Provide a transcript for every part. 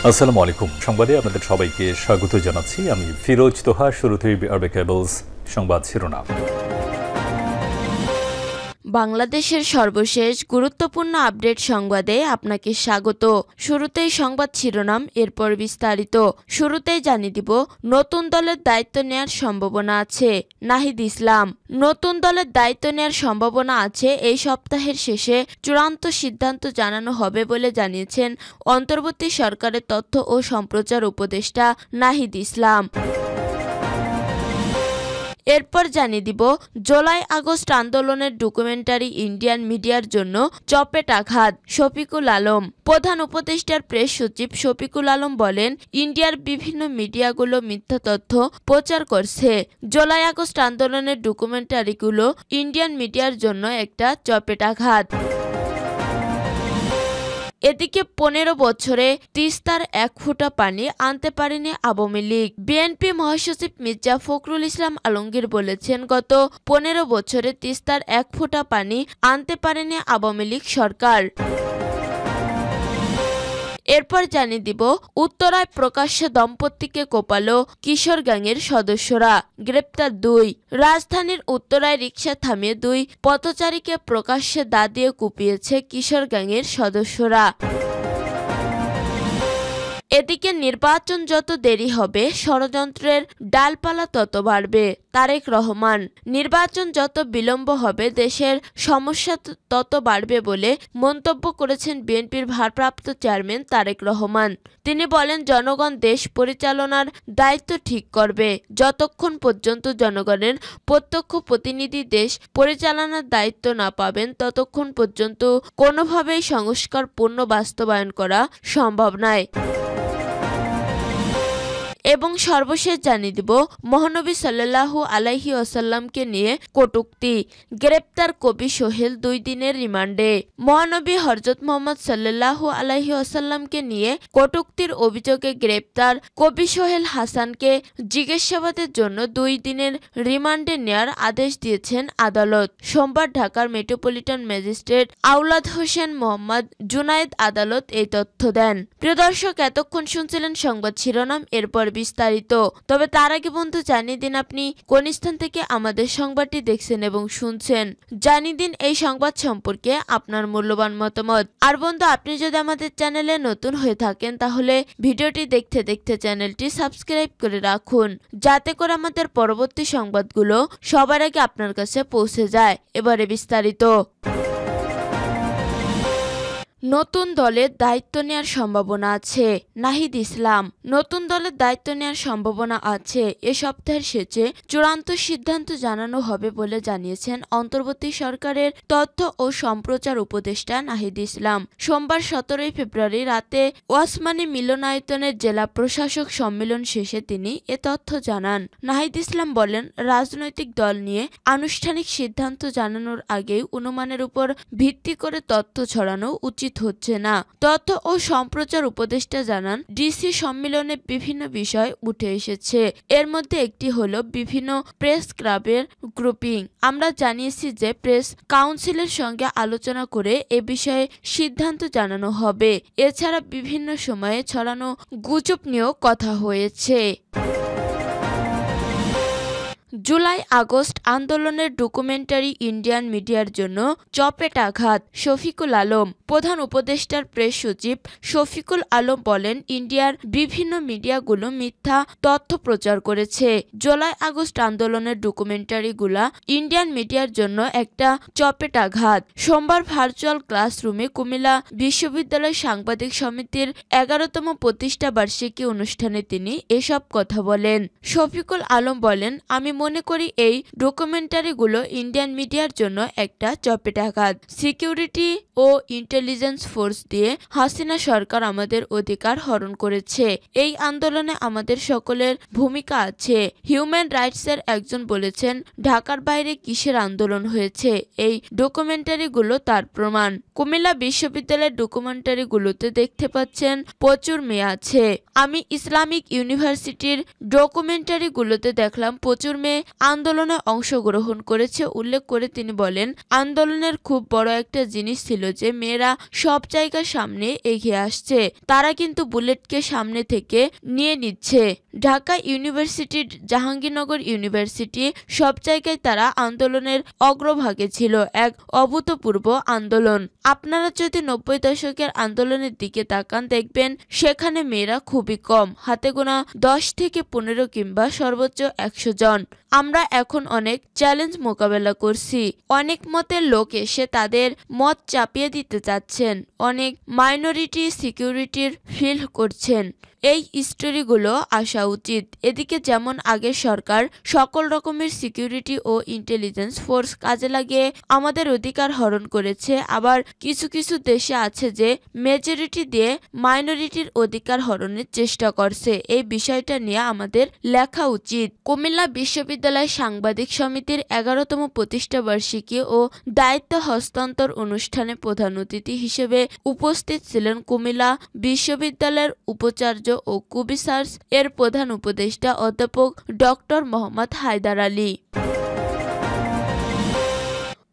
আসসালামু আলাইকুম। সংবাদে আপনাদের সবাইকে স্বাগত জানাচ্ছি। আমি ফিরোজ তোহা। শুরুতেই আরবে কেবলস সংবাদ শিরোনাম। বাংলাদেশের সর্বশেষ গুরুত্বপূর্ণ আপডেট সংবাদে আপনাকে স্বাগত। শুরুতেই সংবাদ শিরোনাম, এরপর বিস্তারিত। শুরুতেই জানিয়ে দিব, নতুন দলের দায়িত্ব নেয়ার সম্ভাবনা আছে নাহিদ ইসলাম। নতুন দলের দায়িত্ব নেয়ার সম্ভাবনা আছে এই সপ্তাহের শেষে চূড়ান্ত সিদ্ধান্ত জানানো হবে বলে জানিয়েছেন অন্তর্বর্তী সরকারের তথ্য ও সম্প্রচার উপদেষ্টা নাহিদ ইসলাম। এরপর জানিয়ে দিব, জুলাই আগস্ট আন্দোলনের ডকুমেন্টারি ইন্ডিয়ান মিডিয়ার জন্য চপেটাঘাত শফিকুল আলম। প্রধান উপদেষ্টার প্রেস সচিব শফিকুল আলম বলেন, ইন্ডিয়ার বিভিন্ন মিডিয়াগুলো মিথ্যা তথ্য প্রচার করছে। জুলাই আগস্ট আন্দোলনের ডকুমেন্টারিগুলো ইন্ডিয়ান মিডিয়ার জন্য একটা চপেটাঘাত। এদিকে ১৫ বছরে তিস্তার ১ ফোঁটা পানি আনতে পারেনি আওয়ামী লীগ। বিএনপি মহাসচিব মির্জা ফখরুল ইসলাম আলমগীর বলেছেন, গত ১৫ বছরে তিস্তার ১ ফোঁটা পানি আনতে পারেনি আওয়ামী লীগ সরকার। এরপর জানিয়ে দিব, উত্তরায় প্রকাশ্যে দম্পতিকে কোপালো কিশোর গ্যাংয়ের সদস্যরা, গ্রেপ্তার ২। রাজধানীর উত্তরায় রিকশা থামিয়ে ২ পথচারীকে প্রকাশ্যে দা দিয়ে কুপিয়েছে কিশোর গ্যাংয়ের সদস্যরা। এদিকে নির্বাচন যত দেরি হবে ষড়যন্ত্রের ডালপালা তত বাড়বে তারেক রহমান। নির্বাচন যত বিলম্ব হবে দেশের সমস্যা তত বাড়বে বলে মন্তব্য করেছেন বিএনপির ভারপ্রাপ্ত চেয়ারম্যান তারেক রহমান। তিনি বলেন, জনগণ দেশ পরিচালনার দায়িত্ব ঠিক করবে। যতক্ষণ পর্যন্ত জনগণের প্রত্যক্ষ প্রতিনিধি দেশ পরিচালনার দায়িত্ব না পাবেন ততক্ষণ পর্যন্ত কোনোভাবেই সংস্কার পূর্ণ বাস্তবায়ন করা সম্ভব নয়। এবং সর্বশেষ জানিয়ে দিব, মহানবী সাল্লাল্লাহু আলাইহি ওয়াসাল্লামকে নিয়ে কটূক্তি, গ্রেপ্তার কবি সোহেল ২ দিনের রিমান্ডে। মহানবী হযরত মুহাম্মদ সাল্লাল্লাহু আলাইহি ওয়াসাল্লামকে নিয়ে কটূক্তির অভিযোগে গ্রেপ্তার কবি সোহেল হাসানকে জিজ্ঞাসাবাদের জন্য ২ দিনের রিমান্ডে নেয়ার আদেশ দিয়েছেন আদালত। সোমবার ঢাকার মেট্রোপলিটন ম্যাজিস্ট্রেট আওলাদ হোসেন মোহাম্মদ জুনায়েদ আদালত এই তথ্য দেন। প্রিয় দর্শক, এতক্ষণ শুনছিলেন সংবাদ শিরোনাম, এরপর বিস্তারিত। তবে তার আগে বন্ধু জানিয়ে দিন আপনি কোন স্থান থেকে আমাদের সংবাদটি দেখছেন এবং শুনছেন। জানিয়ে দিন এই সংবাদ সম্পর্কে আপনার মূল্যবান মতামত। আর বন্ধু, আপনি যদি আমাদের চ্যানেলে নতুন হয়ে থাকেন তাহলে ভিডিওটি দেখতে দেখতে চ্যানেলটি সাবস্ক্রাইব করে রাখুন, যাতে করে আমাদের পরবর্তী সংবাদগুলো সবার আগে আপনার কাছে পৌঁছে যায়। এবারে বিস্তারিত। নতুন দলের দায়িত্ব নেওয়ার সম্ভাবনা আছে নাহিদ ইসলাম। নতুন দলের দায়িত্ব নেওয়ার সম্ভাবনা আছে এ সপ্তাহের শেষে চূড়ান্ত সিদ্ধান্ত জানানো হবে বলে জানিয়েছেন অন্তর্বর্তী সরকারের তথ্য ও সম্প্রচার উপদেষ্টা নাহিদ ইসলাম। সোমবার ১৭ ফেব্রুয়ারি রাতে ওসমানী মিলনায়তনের জেলা প্রশাসক সম্মেলন শেষে তিনি এ তথ্য জানান। নাহিদ ইসলাম বলেন, রাজনৈতিক দল নিয়ে আনুষ্ঠানিক সিদ্ধান্ত জানানোর আগেই অনুমানের উপর ভিত্তি করে তথ্য ছড়ানো উচিত হচ্ছে না। তথ্য ও সম্প্রচার উপদেষ্টা জানান, ডিসি সম্মেলনে বিভিন্ন বিষয় উঠে এসেছে। এর মধ্যে একটি হলো বিভিন্ন প্রেস ক্লাবের গ্রুপিং। আমরা জানিয়েছি যে প্রেস কাউন্সিলের সঙ্গে আলোচনা করে এ বিষয়ে সিদ্ধান্ত জানানো হবে। এছাড়া বিভিন্ন সময়ে ছড়ানো গুজব নিয়েও কথা হয়েছে। জুলাই আগস্ট আন্দোলনের ডকুমেন্টারি ইন্ডিয়ান মিডিয়ার জন্য চপেটাঘাত শফিকুল আলম। প্রধান উপদেষ্টার প্রেস সচিব শফিকুল আলম বলেন, ইন্ডিয়ার বিভিন্ন মিডিয়াগুলো মিথ্যা তথ্য প্রচার করেছে। জুলাই আগস্ট আন্দোলনের ডকুমেন্টারিগুলা ইন্ডিয়ান মিডিয়ার জন্য একটা চপেটাঘাত। সোমবার ভার্চুয়াল ক্লাসরুমে কুমিল্লা বিশ্ববিদ্যালয় সাংবাদিক সমিতির ১১তম প্রতিষ্ঠা বার্ষিকী অনুষ্ঠানে তিনি এসব কথা বলেন। শফিকুল আলম বলেন, আমি মনে করি এই ডকুমেন্টারিগুলো ইন্ডিয়ান মিডিয়ার জন্য একটা চপেটাঘাত। সিকিউরিটি ও ইন্টেলিজেন্স ফোর্স দিয়ে হাসিনা সরকার আমাদের অধিকার হরণ করেছে। এই আন্দোলনে আমাদের সকলের ভূমিকা আছে। হিউম্যান রাইটসের একজন বলেছেন, ঢাকার বাইরে কিসের আন্দোলন হয়েছে, এই ডকুমেন্টারিগুলো তার প্রমাণ। কুমিল্লা বিশ্ববিদ্যালয়ের ডকুমেন্টারিগুলোতে দেখতে পাচ্ছেন প্রচুর মেয়ে আছে। আমি ইসলামিক ইউনিভার্সিটির ডকুমেন্টারিগুলোতে দেখলাম প্রচুর মেয়ে আন্দোলনে অংশগ্রহণ করেছে উল্লেখ করে তিনি বলেন, আন্দোলনের খুব বড় একটা জিনিস ছিল যে মেয়েরা সব জায়গার সামনে এগিয়ে আসছে। তারা কিন্তু বুলেটকে সামনে থেকে নিয়ে নিচ্ছে। ঢাকা ইউনিভার্সিটি, জাহাঙ্গীরনগর ইউনিভার্সিটি, সব জায়গায় তারা আন্দোলনের অগ্রভাগে ছিল। এক অভূতপূর্ব আন্দোলন। আপনারা যদি 90 দশকের আন্দোলনের দিকে তাকান, দেখবেন সেখানে মেয়েরা খুবই কম, হাতে গোনা 10 থেকে 15 কিংবা সর্বোচ্চ 100 জন। আমরা এখন অনেক চ্যালেঞ্জ মোকাবেলা করছি। অনেক মতের লোক এসে তাদের মত চাপিয়ে দিতে চাচ্ছেন, অনেক মাইনরিটি সিকিউরিটির ফিল করছেন। এই স্টোরিগুলো আসা উচিত। এদিকে যেমন আগের সরকার সকল রকমের সিকিউরিটি ও ইন্টেলিজেন্স ফোর্স কাজে লাগিয়ে আমাদের অধিকার হরণ করেছে, আবার কিছু কিছু দেশে আছে যে মেজরিটি দিয়ে মাইনরিটির অধিকার হরণের চেষ্টা করছে। এই বিষয়টা নিয়ে আমাদের লেখা উচিত। কুমিল্লা বিশ্ববিদ্যালয় সাংবাদিক সমিতির 11তম প্রতিষ্ঠাবার্ষিকী ও দায়িত্ব হস্তান্তর অনুষ্ঠানে প্রধান অতিথি হিসেবে উপস্থিত ছিলেন কুমিল্লা বিশ্ববিদ্যালয়ের উপাচার্য ও কুবিসার্স এর প্রধান উপদেষ্টা অধ্যাপক ডক্টর মোহাম্মদ হায়দার আলী।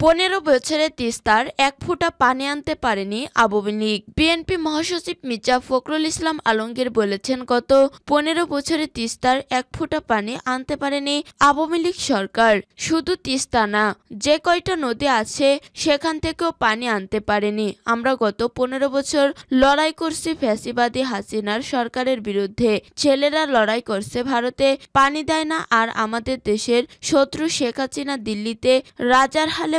15 বছরে তিস্তার 1 ফোঁটা পানি আনতে পারেনি আওয়ামী লীগ। বিএনপি মহাসচিব মির্জা ফখরুল ইসলাম আলমগীর বলেছেন, গত 15 বছরে তিস্তার 1 ফোঁটা পানি আনতে পারেনি আওয়ামী লীগ সরকার। শুধু তিস্তা না, যে কয়টা নদী আছে সেখান থেকেও পানি আনতে পারেনি। আমরা গত 15 বছর লড়াই করছি ফ্যাসিবাদী হাসিনার সরকারের বিরুদ্ধে। ছেলেরা লড়াই করছে ভারতে পানি দেয় না, আর আমাদের দেশের শত্রু শেখ হাসিনা দিল্লিতে রাজার হালে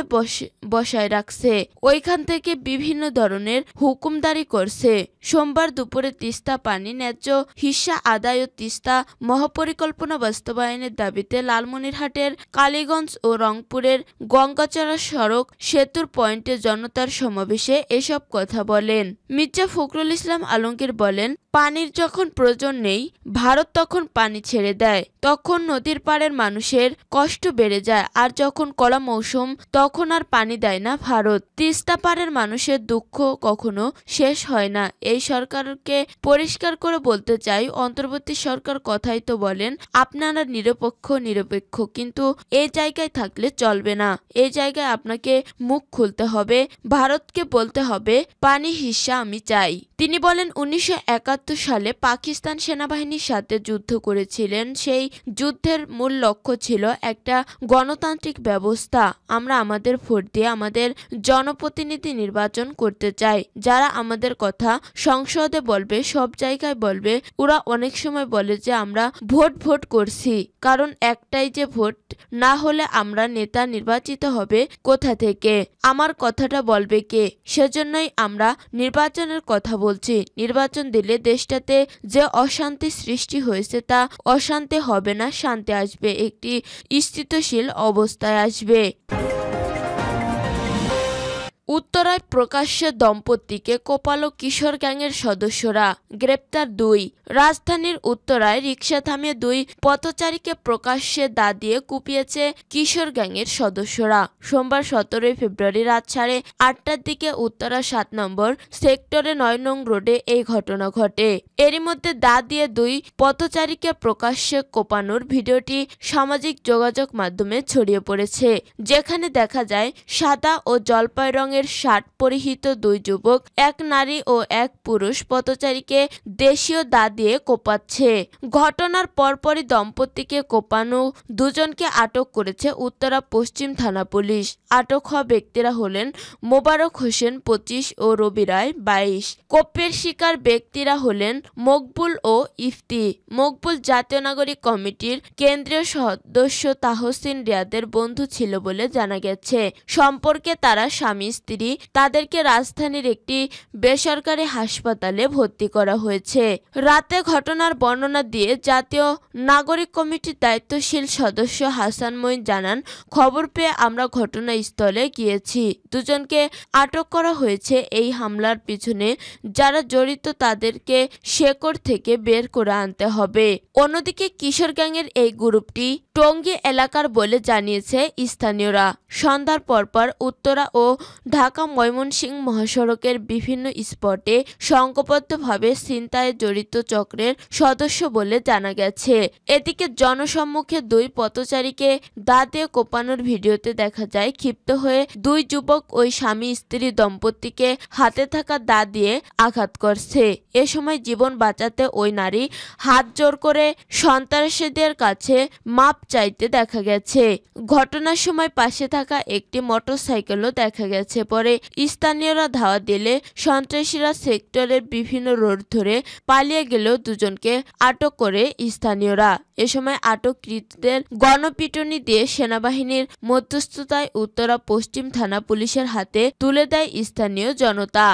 বসায় রাখছে। ওইখান থেকে বিভিন্ন ধরনের হুকুমদারি করছে। সোমবার দুপুরে তিস্তা পানি ন্যায্য হিস্সা আদায় ও তিস্তা মহাপরিকল্পনা বাস্তবায়নের দাবিতে লালমনিরহাটের কালীগঞ্জ ও রংপুরের গঙ্গাচড়া সড়ক সেতুর পয়েন্টে জনতার সমাবেশে এসব কথা বলেন। মির্জা ফখরুল ইসলাম আলমগীর বলেন, পানির যখন প্রয়োজন নেই, ভারত তখন পানি ছেড়ে দেয়। তখন নদীর পাড়ের মানুষের কষ্ট বেড়ে যায়, আর যখন কড়া মৌসুম তখন আর পানি দেয় না ভারত। তিস্তা পাড়ের মানুষের দুঃখ কখনো শেষ হয় না। এই সরকারকে পরিষ্কার করে বলতে চাই, অন্তর্বর্তী সরকার কথাই তো বলেন আপনারা নিরপেক্ষ, কিন্তু এই জায়গায় থাকলে চলবে না। এই জায়গায় আপনাকে মুখ খুলতে হবে, ভারতকে বলতে হবে পানি হিস্সা আমি চাই। তিনি বলেন, 1971 সালে পাকিস্তান সেনাবাহিনীর সাথে যুদ্ধ করেছিলেন। সেই যুদ্ধের মূল লক্ষ্য ছিল একটা গণতান্ত্রিক ব্যবস্থা। আমরা আমাদের ভোট দিয়ে আমাদের জনপ্রতিনিধি নির্বাচন করতে চাই, যারা আমাদের কথা সংসদে বলবে, সব জায়গায় বলবে। ওরা অনেক সময় বলে যে আমরা ভোট করছি, কারণ একটাই যে ভোট না হলে আমরা নেতা নির্বাচিত হবে কোথা থেকে, আমার কথাটা বলবে কে? সেজন্যই আমরা নির্বাচনের কথা বলছি। নির্বাচন দিলে দেশটাতে যে অশান্তি সৃষ্টি হয়েছে তা অশান্তি হবে না, শান্তি আসবে, একটি স্থিতিশীল অবস্থায় আসবে। উত্তরায় প্রকাশ্যে দম্পতিকে কোপালো কিশোর গ্যাংয়ের সদস্যরা, গ্রেপ্তার 2। রাজধানীর উত্তরায় রিকশা থামিয়ে 2 পথচারীকে প্রকাশ্যে দা দিয়ে কুপিয়েছে কিশোর গ্যাংয়ের সদস্যরা। সোমবার 17 ফেব্রুয়ারি রাত 8:30টার দিকে উত্তরা 7 নম্বর সেক্টরে 9 নং রোডে এই ঘটনা ঘটে। এরই মধ্যে দা দিয়ে 2 পথচারীকে প্রকাশ্যে কোপানোর ভিডিওটি সামাজিক যোগাযোগ মাধ্যমে ছড়িয়ে পড়েছে, যেখানে দেখা যায় সাদা ও জলপাই রঙের শার্ট পরিহিত 2 যুবক, 1 নারী ও 1 পুরুষ পথচারীকে দেশীয় দা দিয়ে কোপাচ্ছে। ঘটনার পরপরই দম্পতিকে কোপানো 2 জনকে আটক করেছে উত্তরা পশ্চিম থানা পুলিশ। আটক হওয়া ব্যক্তিরা হলেন মোবারক হোসেন 25 ও রবি রায় 22। কোপের শিকার ব্যক্তিরা হলেন মকবুল ও ইফতি। মকবুল জাতীয় নাগরিক কমিটির কেন্দ্রীয় সদস্য তাহসিন রিয়াদের বন্ধু ছিল বলে জানা গেছে। সম্পর্কে তারা স্বামী স্ত্রী। তাদেরকে রাজধানীর একটি বেসরকারি হাসপাতালে ভর্তি করা হয়েছে। রাতে ঘটনার বর্ণনা দিয়ে জাতীয় নাগরিক কমিটির দায়িত্বশীল সদস্য হাসান মঈন জানান, খবর পেয়ে আমরা ঘটনাস্থলে গিয়েছি। 2 জনকে আটক করা হয়েছে। এই হামলার পিছনে যারা জড়িত তাদেরকে শেকড় থেকে বের করে আনতে হবে। অন্যদিকে কিশোর গ্যাংয়ের এই গ্রুপটি টঙ্গী এলাকার বলে জানিয়েছে স্থানীয়রা। সন্ধ্যার পরপর উত্তরা ও ঢাকা ময়মনসিংহ মহাসড়কের বিভিন্ন স্পটে সংঘবদ্ধভাবে ছিনতাইয়ে জড়িত চক্রের সদস্য বলে জানা গেছে। এদিকে জনসম্মুখে দুই পথচারীকে দা দিয়ে কোপানোর ভিডিওতে দেখা যায় ক্ষিপ্ত হয়ে দুই যুবক ওই স্বামী স্ত্রী দম্পতিকে হাতে থাকা দা দিয়ে আঘাত করছে। এ সময় জীবন বাঁচাতে ওই নারী হাত জোর করে সন্ত্রাসীদের কাছে মাপ চাইতে দেখা গেছে। ঘটনার সময় পাশে থাকা একটি মোটরসাইকেলও দেখা গেছে। পরে স্থানীয়রা ধাওয়া দিলে সন্ত্রাসীরা সেক্টরের বিভিন্ন রোড ধরে পালিয়ে গেলেও দুজনকে আটক করে স্থানীয়রা। এ সময় আটককৃতদের গণপিটুনি দিয়ে সেনাবাহিনীর মধ্যস্থতায় উত্তরা পশ্চিম থানা পুলিশের হাতে তুলে দেয় স্থানীয় জনতা।